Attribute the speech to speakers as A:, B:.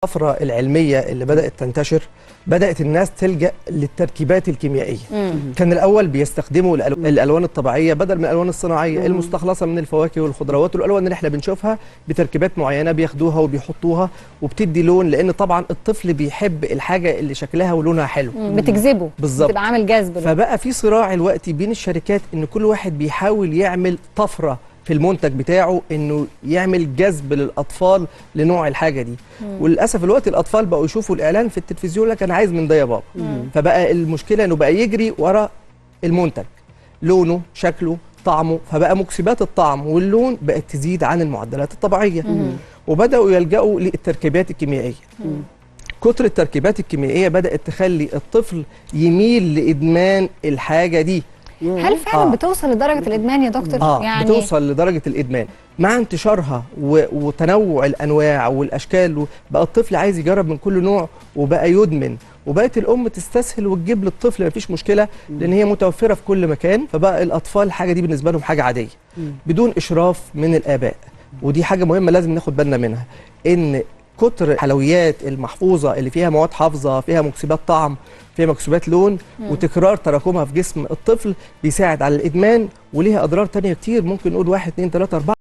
A: الطفرة العلمية اللي بدأت تنتشر، بدأت الناس تلجأ للتركيبات الكيميائية. كان الأول بيستخدموا الألوان الطبيعية بدل من الألوان الصناعية المستخلصة من الفواكه والخضروات، والألوان اللي احنا بنشوفها بتركيبات معينة بياخدوها وبيحطوها وبتدي لون، لأن طبعا الطفل بيحب الحاجة اللي شكلها ولونها حلو،
B: بتجذبه
A: بالظبط،
B: بتبقى عامل جذب.
A: فبقى في صراع دلوقتي بين الشركات إن كل واحد بيحاول يعمل طفرة في المنتج بتاعه، انه يعمل جذب للاطفال لنوع الحاجه دي. وللاسف الوقت الاطفال بقوا يشوفوا الاعلان في التلفزيون لك انا عايز من ده يا بابا. فبقى المشكله انه بقى يجري ورا المنتج، لونه، شكله، طعمه، فبقى مكسبات الطعم واللون بقت تزيد عن المعدلات الطبيعيه. وبداوا يلجأوا للتركيبات الكيميائيه. كتر التركيبات الكيميائيه بدات تخلي الطفل يميل لادمان الحاجه دي.
B: هل فعلا بتوصل لدرجه الادمان يا دكتور؟
A: يعني بتوصل لدرجه الادمان مع انتشارها وتنوع الانواع والاشكال. بقى الطفل عايز يجرب من كل نوع وبقى يدمن، وبقت الام تستسهل وتجيب للطفل مفيش مشكله لان هي متوفره في كل مكان. فبقى الاطفال الحاجه دي بالنسبه لهم حاجه عاديه بدون اشراف من الاباء. ودي حاجه مهمه لازم ناخد بالنا منها، ان كتر الحلويات المحفوظه اللي فيها مواد حافظه، فيها مكسبات طعم، فيها مكسبات لون، وتكرار تراكمها في جسم الطفل بيساعد على الادمان، وليها اضرار تانية كتير، ممكن نقول 1 2 3 4.